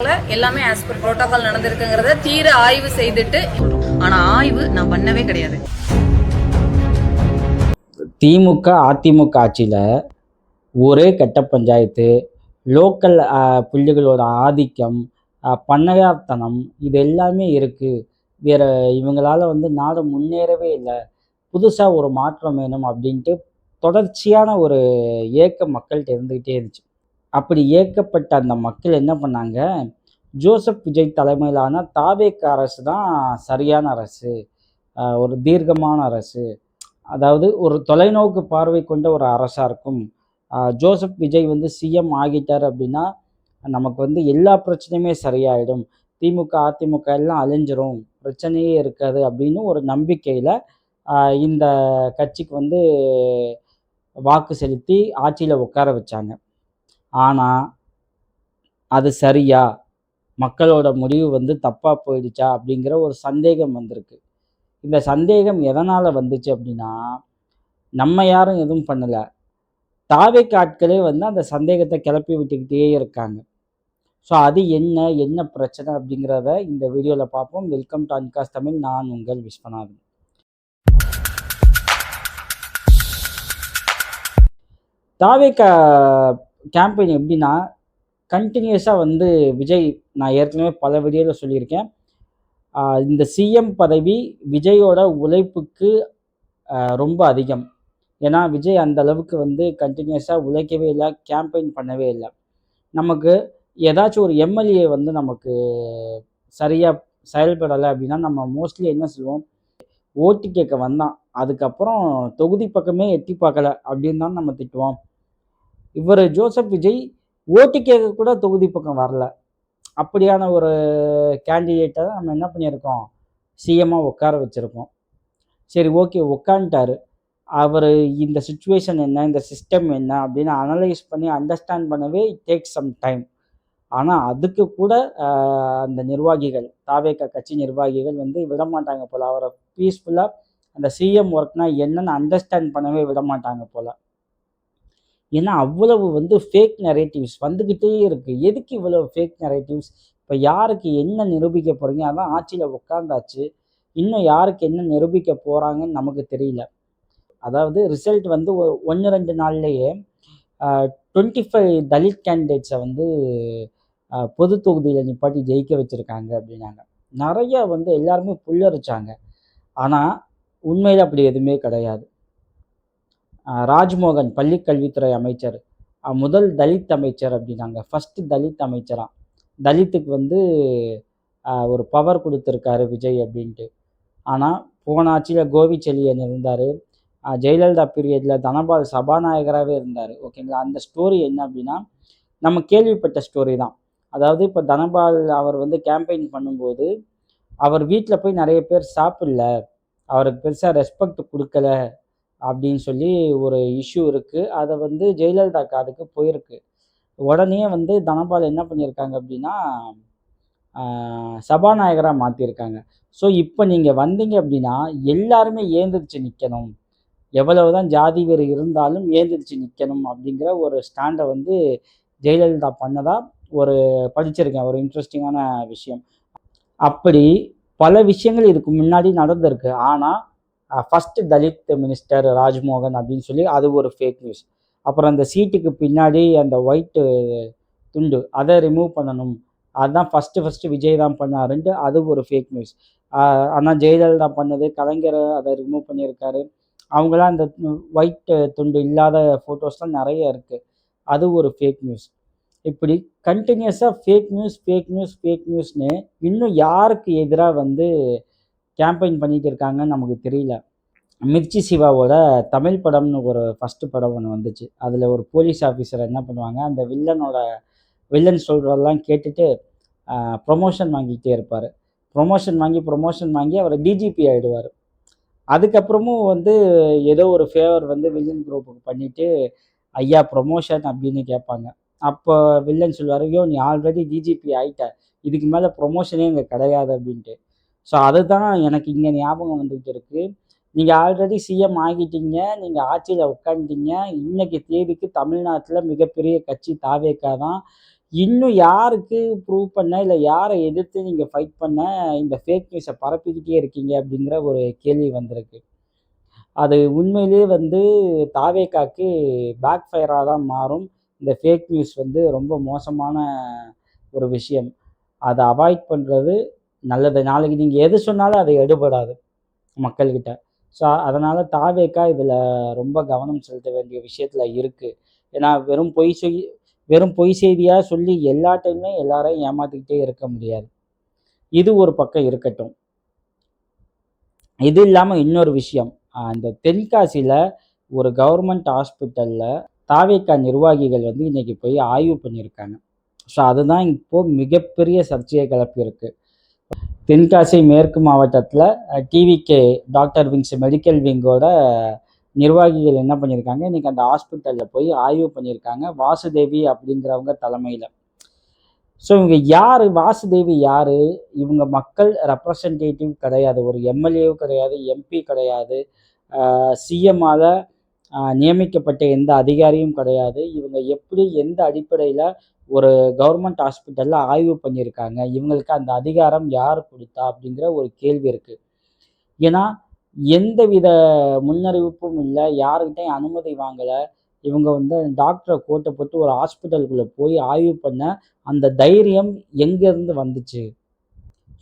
எல்லாமே as per protocol நடந்திருக்குங்கிறத தீர ஆய்வு செய்துட்டு, ஆனா ஆய்வு நான் பண்ணவே கிடையாது. திமுக அதிமுக ஆட்சியில் ஒரே கட்ட பஞ்சாயத்து, லோக்கல் புள்ளிகளோட ஆதிக்கம், பண்ணையார்த்தனம் இது எல்லாமே இருக்குது. வேற இவங்களால நாடு முன்னேறவே இல்லை. புதுசாக ஒரு மாற்றம் வேணும் அப்படின்ட்டு தொடர்ச்சியான ஒரு ஏக்கம் மக்கள்கிட்ட இருந்துக்கிட்டே இருந்துச்சு. அப்படி ஏக்கப்பட்ட அந்த மக்கள் என்ன பண்ணாங்க, ஜோசப் விஜய் தலைமையிலான தாவேக அரசு தான் சரியான அரசு, ஒரு தீர்க்கமான அரசு, அதாவது ஒரு தொலைநோக்கு பார்வை கொண்ட ஒரு அரசாக இருக்கும். ஜோசப் விஜய் சிஎம் ஆகிட்டார் அப்படின்னா நமக்கு எல்லா பிரச்சனையுமே சரியாயிடும், திமுக அதிமுக எல்லாம் அழிஞ்சிரும், பிரச்சனையே இருக்காது அப்படின்னு ஒரு நம்பிக்கையில் இந்த கட்சிக்கு வாக்கு செலுத்தி ஆட்சியில் உட்கார வச்சாங்க. ஆனால் அது சரியா, மக்களோட முடிவு தப்பாக போயிடுச்சா அப்படிங்கிற ஒரு சந்தேகம் வந்திருக்கு. இந்த சந்தேகம் எதனால் வந்துச்சு அப்படின்னா, நம்ம யாரும் எதுவும் பண்ணலை, தாவேக ஆட்களே அந்த சந்தேகத்தை கிளப்பி விட்டுக்கிட்டே இருக்காங்க. ஸோ அது என்ன பிரச்சனை அப்படிங்கிறத இந்த வீடியோவில் பார்ப்போம். வெல்கம் டு அன்காஸ் தமிழ். நான் உங்கள் விஸ்வநாதன். தாவேக கேம்பெயின் எப்படின்னா, கண்டினியூஸாக விஜய், நான் ஏற்கனவே பல வீடியோவில் சொல்லியிருக்கேன், இந்த சிஎம் பதவி விஜயோட உழைப்புக்கு ரொம்ப அதிகம். ஏன்னா விஜய் அந்த அளவுக்கு கண்டினியூஸாக உழைக்கவே இல்லை, கேம்பெயின் பண்ணவே இல்லை. நமக்கு ஏதாச்சும் ஒரு எம்எல்ஏ நமக்கு சரியாக செயல்படலை அப்படின்னா நம்ம மோஸ்ட்லி என்ன சொல்லுவோம், ஓட்டு கேட்க வந்தான், அதுக்கப்புறம் தொகுதி பக்கமே எட்டி பார்க்கல அப்படின்னு தான் நம்ம திட்டுவோம். இவர் ஜோசப் விஜய் ஓட்டு கேட்க கூட தொகுதி பக்கம் வரல. அப்படியான ஒரு கேண்டிடேட்டை நம்ம என்ன பண்ணியிருக்கோம், சிஎம்மாக உட்கார வச்சுருக்கோம். சரி, ஓகே, உட்காந்துட்டாரு. அவர் இந்த சுச்சுவேஷன் என்ன, இந்த சிஸ்டம் என்ன அப்படின்னு அனலைஸ் பண்ணி அண்டர்ஸ்டாண்ட் பண்ணவே இட் டேக்ஸ் சம் டைம். ஆனால் அதுக்கு கூட அந்த நிர்வாகிகள், தாவேக கட்சி நிர்வாகிகள் விட மாட்டாங்க போல். அவரை பீஸ்ஃபுல்லாக அந்த சிஎம் ஒர்க்னா என்னன்னு அண்டர்ஸ்டாண்ட் பண்ணவே விட மாட்டாங்க போல். ஏன்னா அவ்வளவு ஃபேக் நரேட்டிவ்ஸ் வந்துக்கிட்டே இருக்குது. எதுக்கு இவ்வளவு ஃபேக் நரேட்டிவ்ஸ்? இப்போ யாருக்கு என்ன நிரூபிக்க போகிறீங்க? அதான் ஆட்சியில் உட்காந்தாச்சு, இன்னும் யாருக்கு என்ன நிரூபிக்க போகிறாங்கன்னு நமக்கு தெரியல. அதாவது ரிசல்ட் 1-2 நாள்லேயே 25 தலித் கேண்டிடேட்ஸை பொது தொகுதியில் நிப்பாட்டி ஜெயிக்க வச்சுருக்காங்க அப்படின்னாங்க. நிறைய எல்லாருமே புல்லரிச்சாங்க. ஆனால் உண்மையில் அப்படி எதுவுமே கிடையாது. ராஜ்மோகன் பள்ளிக்கல்வித்துறை அமைச்சர், முதல் தலித் அமைச்சர் அப்படின்னாங்க. ஃபஸ்ட்டு தலித் அமைச்சராக, தலித்துக்கு ஒரு பவர் கொடுத்துருக்காரு விஜய் அப்படின்ட்டு. ஆனால் போன ஆட்சியில் கோவிச்செழியன் இருந்தார், ஜெயலலிதா பீரியடில் தனபால் சபாநாயகராகவே இருந்தார். ஓகேங்களா? அந்த ஸ்டோரி என்ன அப்படின்னா நம்ம கேள்விப்பட்ட ஸ்டோரி தான். அதாவது இப்போ தனபால் அவர் கேம்பெயின் பண்ணும்போது அவர் வீட்டில் போய் நிறைய பேர் சாப்பிடல, அவருக்கு பெருசாக ரெஸ்பெக்ட் கொடுக்கல அப்படின்னு சொல்லி ஒரு இஷ்யூ இருக்குது. அதை ஜெயலலிதா காதுக்கு போயிருக்கு. உடனே தனபால் என்ன பண்ணியிருக்காங்க அப்படின்னா சபாநாயகராக மாற்றிருக்காங்க. ஸோ இப்போ நீங்கள் வந்தீங்க அப்படின்னா எல்லாருமே ஏந்திரிச்சு நிற்கணும், எவ்வளவு தான் ஜாதி வேறு இருந்தாலும் ஏந்திரிச்சு நிற்கணும் அப்படிங்கிற ஒரு ஸ்டாண்டை ஜெயலலிதா பண்ணதா ஒரு படிச்சிருக்கேன், ஒரு இன்ட்ரெஸ்டிங்கான விஷயம். அப்படி பல விஷயங்கள் இதுக்கு முன்னாடி நடந்திருக்கு. ஆனால் ஃபஸ்ட்டு தலித் மினிஸ்டர் ராஜ்மோகன் அப்படின்னு சொல்லி அது ஒரு ஃபேக் நியூஸ். அப்புறம் அந்த சீட்டுக்கு பின்னாடி அந்த ஒயிட்டு துண்டு அதை ரிமூவ் பண்ணணும், அதுதான் ஃபஸ்ட்டு விஜய் தான் பண்ணாருன்ட்டு அது ஒரு ஃபேக் நியூஸ். ஆனால் ஜெயலலிதா பண்ணது, கலைஞர் அதை ரிமூவ் பண்ணியிருக்காரு, அவங்களாம் அந்த ஒயிட் துண்டு இல்லாத ஃபோட்டோஸ்லாம் நிறைய இருக்குது, அது ஒரு ஃபேக் நியூஸ். இப்படி கண்டினியூஸாக ஃபேக் நியூஸ்னு இன்னும் யாருக்கு எதிராக கேம்பெயின் பண்ணிட்டு இருக்காங்கன்னு நமக்கு தெரியல. மிர்ச்சி சிவாவோட தமிழ் படம்னு ஒரு ஃபஸ்ட்டு படம் ஒன்று வந்துச்சு. அதில் ஒரு போலீஸ் ஆஃபீஸர் என்ன பண்ணுவாங்க, அந்த வில்லன் சொல்கிறதெல்லாம் கேட்டுட்டு ப்ரொமோஷன் வாங்கிக்கிட்டே இருப்பார். ப்ரொமோஷன் வாங்கி அவர் டிஜிபி ஆகிடுவார். அதுக்கப்புறமும் ஏதோ ஒரு ஃபேவர் வில்லன் குரூப்புக்கு பண்ணிவிட்டு ஐயா ப்ரொமோஷன் அப்படின்னு கேட்பாங்க. அப்போ வில்லன் சொல்லுவார், ஐயோ நீ ஆல்ரெடி டிஜிபி ஆகிட்ட, இதுக்கு மேலே ப்ரொமோஷனே இங்கே கிடையாது அப்படின்ட்டு. ஸோ அதுதான் எனக்கு இங்கே ஞாபகம் வந்துகிட்டு இருக்குது. நீங்கள் ஆல்ரெடி சிஎம் ஆகிட்டீங்க, நீங்கள் ஆட்சியில் உட்காந்துட்டீங்க, இன்னைக்கு தேதிக்கு தமிழ்நாட்டில் மிகப்பெரிய கட்சி தாவேகா தான், இன்னும் யாருக்கு ப்ரூவ் பண்ண, இல்ல யார எதிர்த்து நீங்க ஃபைட் பண்ண இந்த ஃபேக் நியூஸ பரப்பிக்கிட்டே இருக்கீங்க அப்படிங்கிற ஒரு கேள்வி வந்திருக்கு. அது உண்மையிலேயே வந்து தாவேகாக்கு பேக் ஃபயரா தான் மாறும். இந்த ஃபேக் நியூஸ் வந்து ரொம்ப மோசமான ஒரு விஷயம். அத அவாய்ட் பண்றது நல்லது. நாளைக்கு நீங்க எது சொன்னாலும் அது எடுபடாது மக்கள்கிட்ட. ஸோ, அதனால தாவேகா இதுல ரொம்ப கவனம் செலுத்த வேண்டிய விஷயத்துல இருக்கு. ஏன்னா வெறும் பொய் செய்தியா சொல்லி எல்லா டைம்லயும் எல்லாரையும் ஏமாத்திக்கிட்டே இருக்க முடியாது. இது ஒரு பக்கம் இருக்கட்டும். இது இல்லாம இன்னொரு விஷயம். அந்த தென்காசியில ஒரு கவர்மெண்ட் ஹாஸ்பிட்டல்ல தாவேகா நிர்வாகிகள் வந்து இன்னைக்கு போய் ஆய்வு பண்ணியிருக்காங்க. ஸோ, அதுதான் இப்போ மிகப்பெரிய சர்ச்சைய கிளப்பியிருக்கு. தென்காசி மேற்கு மாவட்டத்தில டிவிகே டாக்டர் விங்ஸ் மெடிக்கல் விங்கோட நிர்வாகிகள் என்ன பண்ணியிருக்காங்க, இன்னைக்கு அந்த ஹாஸ்பிட்டல்ல போய் ஆய்வு பண்ணியிருக்காங்க. வாசுதேவி அப்படிங்கிறவங்க தலைமையில. ஸோ, இவங்க யாரு? வாசுதேவி யாரு? இவங்க மக்கள் ரெப்ரசன்டேட்டிவ் கிடையாது. ஒரு எம்எல்ஏவும் கிடையாது, எம்பி கிடையாது. சிஎம்மால நியமிக்கப்பட்ட எந்த அதிகாரியும் கிடையாது. இவங்க எப்படி எந்த அடிப்படையில ஒரு கவர்மெண்ட் ஹாஸ்பிட்டல்ல ஆய்வு பண்ணியிருக்காங்க? இவங்களுக்கு அந்த அதிகாரம் யார் குடுத்தா? அப்படிங்கிற ஒரு கேள்வி இருக்கு. ஏன்னா, எந்தவித முன்னறிவிப்பும் இல்ல. யார்கிட்டயும் அனுமதி வாங்கல. இவங்க வந்து டாக்டர கோட்ட போட்டு ஒரு ஹாஸ்பிட்டலுக்குள்ள போய் ஆய்வு பண்ண அந்த தைரியம் எங்கேருந்து வந்துச்சு?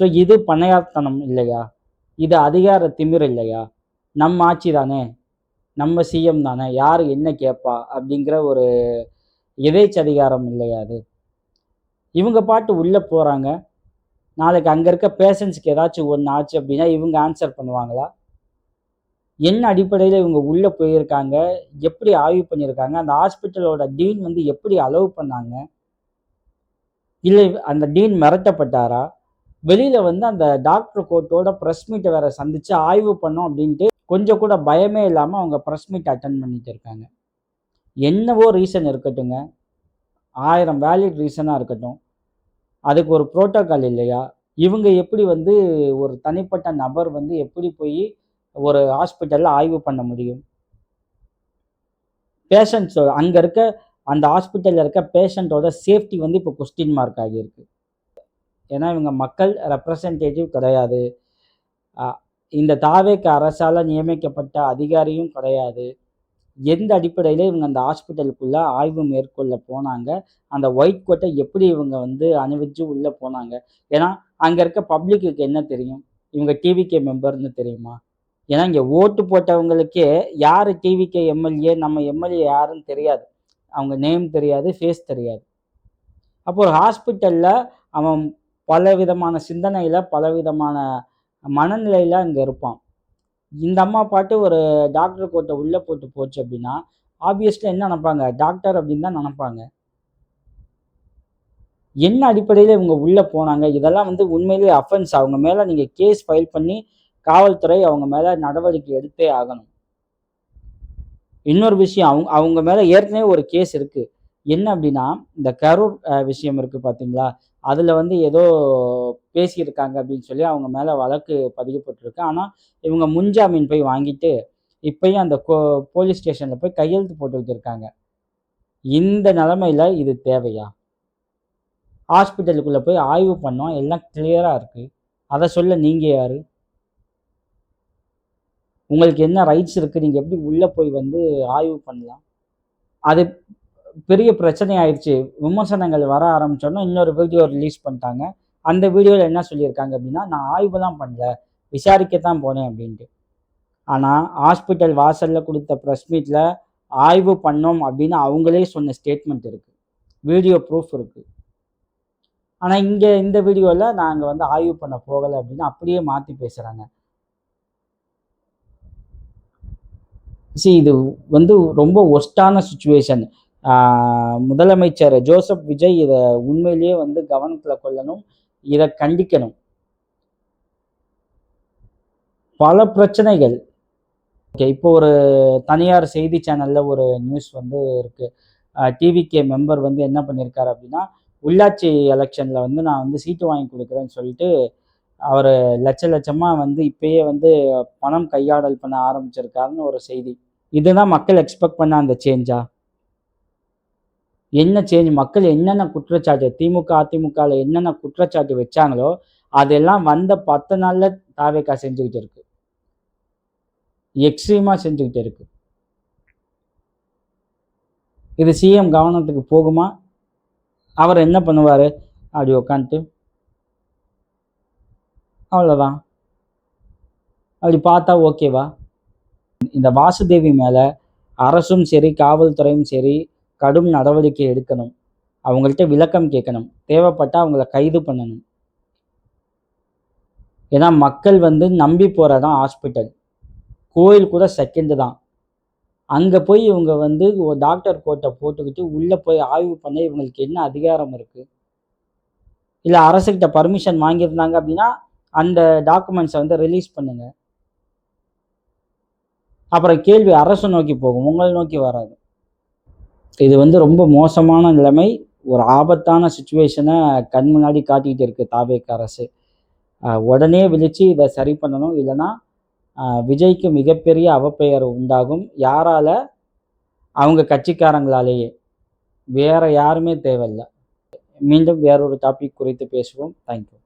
ஸோ, இது பண்ணையார்த்தனம் இல்லையா? இது அதிகார திமிரு இல்லையா? நம்ம ஆட்சி தானே! நம்ம சிஎம் தானே! யாரு என்ன கேட்பா? அப்படிங்கிற ஒரு எதேச்சதிகாரம் இல்லையா அது? இவங்க பாட்டு உள்ள போறாங்க. நாளைக்கு அங்க இருக்க பேஷண்ட்ஸ்க்கு ஏதாச்சும் ஒண்ணு ஆச்சு அப்படின்னா, இவங்க ஆன்ஸர் பண்ணுவாங்களா? என்ன அடிப்படையில இவங்க உள்ள போயிருக்காங்க? எப்படி ஆய்வு பண்ணியிருக்காங்க? அந்த ஹாஸ்பிட்டலோட டீன் வந்து எப்படி அலோவ் பண்ணாங்க? இல்ல அந்த டீன் மிரட்டப்பட்டாரா? வெளியில வந்து அந்த டாக்டர் கோட்டோட பிரஸ் மீட்ட வேற சந்திச்சு ஆய்வு பண்ணோம் அப்படின்ட்டு, கொஞ்சம் கூட பயமே இல்லாம அவங்க பிரஸ் மீட் அட்டெண்ட் பண்ணிட்டு இருக்காங்க. என்னவோ ரீசன் இருக்கட்டுங்க. 1000 வேலிட் ரீசனா இருக்கட்டும். அதுக்கு ஒரு புரோட்டோகால் இல்லையா? இவங்க எப்படி வந்து ஒரு தனிப்பட்ட நபர் வந்து எப்படி போயி ஒரு ஹாஸ்பிட்டல்ல ஆய்வு பண்ண முடியும்? பேஷண்ட்ஸ் அங்க இருக்க அந்த ஹாஸ்பிட்டல்ல இருக்க பேஷண்ட்டோட சேஃப்டி வந்து இப்போ கொஸ்டின் மார்க் ஆகியிருக்கு. ஏன்னா இவங்க மக்கள் ரெப்ரசன்டேட்டிவ் கிடையாது. அ இந்த தாவேக்கு அரசால நியமிக்கப்பட்ட அதிகாரியும் கிடையாது. எந்த அடிப்படையில இவங்க அந்த ஹாஸ்பிட்டலுக்குள்ள ஆய்வு மேற்கொள்ள போனாங்க? அந்த ஒயிட் கோட்ட எப்படி இவங்க வந்து அணிவிச்சு உள்ள போனாங்க? ஏன்னா, அங்க இருக்க பப்ளிக்குக்கு என்ன தெரியும்? இவங்க டிவிகே மெம்பர்ன்னு தெரியுமா? ஏன்னா, இங்க ஓட்டு போட்டவங்களுக்கே யாரு டிவிகே எம்எல்ஏ, நம்ம எம்எல்ஏ யாருன்னு தெரியாது. அவங்க நேம் தெரியாது, ஃபேஸ் தெரியாது. அப்போ ஒரு ஹாஸ்பிட்டல்ல அவன் பலவிதமான சிந்தனையில, பலவிதமான மனநிலையில அங்க இருப்பான். இந்த அம்மா பாட்டு ஒரு டாக்டர் கோட்ட உள்ள போட்டு போச்சு அப்படின்னா, ஆப்வியஸ்லி என்ன நெனப்பாங்க? டாக்டர் அப்படின்னு தான் நெனப்பாங்க. என்ன அடிப்படையில இவங்க உள்ள போனாங்க? இதெல்லாம் வந்து உண்மையிலேயே அஃபென்ஸ். அவங்க மேல நீங்க கேஸ் ஃபைல் பண்ணி, காவல்துறை அவங்க மேல நடவடிக்கை எடுத்தே ஆகணும். இன்னொரு விஷயம் அவங்க அவங்க மேல ஏற்கனவே ஒரு கேஸ் இருக்கு. என்ன அப்படின்னா, இந்த கரூர் விஷயம் இருக்கு பார்த்தீங்களா? அதுல வந்து ஏதோ பேசியிருக்காங்க அப்படின்னு சொல்லி அவங்க மேல வழக்கு பதியப்பட்டிருக்கு. ஆனா, இவங்க முன்ஜாமீன் போய் வாங்கிட்டு, இப்பயும் அந்த போலீஸ் ஸ்டேஷன்ல போய் கையெழுத்து போட்டுக்கிட்டு இருக்காங்க. இந்த நிலைமையில இது தேவையா? ஹாஸ்பிட்டலுக்குள்ள போய் ஆய்வு பண்ணோம். எல்லாம் கிளியரா இருக்கு. அத சொல்ல நீங்க யாரு? உங்களுக்கு என்ன ரைட்ஸ் இருக்கு? நீங்க எப்படி உள்ள போய் வந்து ஆய்வு பண்ணலாம்? அது பெரிய பிரச்சனை ஆயிருச்சு. விமர்சனங்கள் வர ஆரம்பிச்சோனே, இன்னொரு வீடியோ ரிலீஸ் பண்ணிட்டாங்க. அந்த வீடியோல என்ன சொல்லியிருக்காங்க அப்டின்னா, "நான் ஆய்வுலாம் பண்ணல. விசாரிக்கத்தான் போனேன்" அப்டின்ட்டு. ஆனா, ஹாஸ்பிட்டல் வாசல்ல குடுத்த பிரஸ் மீட்ல, ஆய்வு பண்ணோம் அப்டின்னு அவங்களே சொன்ன ஸ்டேட்மெண்ட் இருக்கு. வீடியோ ப்ரூஃப் இருக்கு. ஆனா, இங்க இந்த வீடியோல நாங்க வந்து ஆய்வு பண்ண போகல அப்டின்னு அப்படியே மாத்தி பேசுறாங்க. இது வந்து ரொம்ப வொர்ஸ்ட்டான சிச்சுவேஷன். ஆ முதலமைச்சர் ஜோசப் விஜய் இத உண்மையிலேயே வந்து கவனத்துல கொள்ளணும். இத கண்டிக்கணும். பல பிரச்சனைகள். ஓகே. இப்போ ஒரு தனியார் செய்தி சேனல்ல ஒரு நியூஸ் வந்து இருக்கு. டிவிகே மெம்பர் வந்து என்ன பண்ணியிருக்காரு அப்டின்னா, உள்ளாட்சி எலக்ஷன்ல வந்து நான் வந்து சீட்டு வாங்கி குடுக்குறேன்னு சொல்லிட்டு, அவரு லட்சமா வந்து இப்பயே வந்து பணம் கையாடல் பண்ண ஆரம்பிச்சிருக்காருன்னு ஒரு செய்தி. இதுதான் மக்கள் எக்ஸ்பெக்ட் பண்ண அந்த சேஞ்சா? என்ன சேஞ்ச், மக்கள் என்னென்ன குற்றச்சாட்டு திமுக, அதிமுகல என்னென்ன குற்றச்சாட்டு வச்சாங்களோ, அதெல்லாம் வந்த 10 நாள்ல தாவேகா செஞ்சுகிட்டு இருக்கு. எக்ஸ்ட்ரீமா செஞ்சுகிட்டு இருக்கு. இது சிஎம் கவனத்துக்கு போகுமா? அவர் என்ன பண்ணுவாரு? அப்படி உட்காந்துட்டு அவ்வளோதான். அப்படி பார்த்தா ஓகேவா? இந்த வாசுதேவி மேல அரசும் சரி, காவல்துறையும் சரி கடும் நடவடிக்கை எடுக்கணும். அவங்கள்ட்ட விளக்கம் கேட்கணும். தேவைப்பட்டா அவங்கள கைது பண்ணணும். ஏன்னா மக்கள் வந்து நம்பி போறதான் ஹாஸ்பிட்டல். கோயில் கூட செகண்ட் தான். அங்க போய் இவங்க வந்து ஒரு டாக்டர் கோட்டை போட்டுக்கிட்டு உள்ள போய் ஆய்வு பண்ண இவங்களுக்கு என்ன அதிகாரம் இருக்கு? இல்ல அரசுகிட்ட பர்மிஷன் வாங்கியிருந்தாங்க அப்படின்னா, அந்த டாக்குமெண்ட்ஸ வந்து ரிலீஸ் பண்ணுங்க. அப்புறம் கேள்வி அரசு நோக்கி போகும். உங்கள நோக்கி வராது. இது வந்து ரொம்ப மோசமான நிலைமை. ஒரு ஆபத்தான சிச்சுவேஷன கண் முன்னாடி காட்டிட்டு இருக்கு தாவேகா அரசு. உடனே விழிச்சு இத சரி பண்ணணும். இல்லன்னா விஜய்க்கு மிகப்பெரிய அவப்பெயர் உண்டாகும். யாரால? அவங்க கட்சிக்காரங்களாலேயே. வேற யாருமே தேவையில்ல. மீண்டும் வேறொரு டாபிக் குறித்து பேசுவோம். Thank you.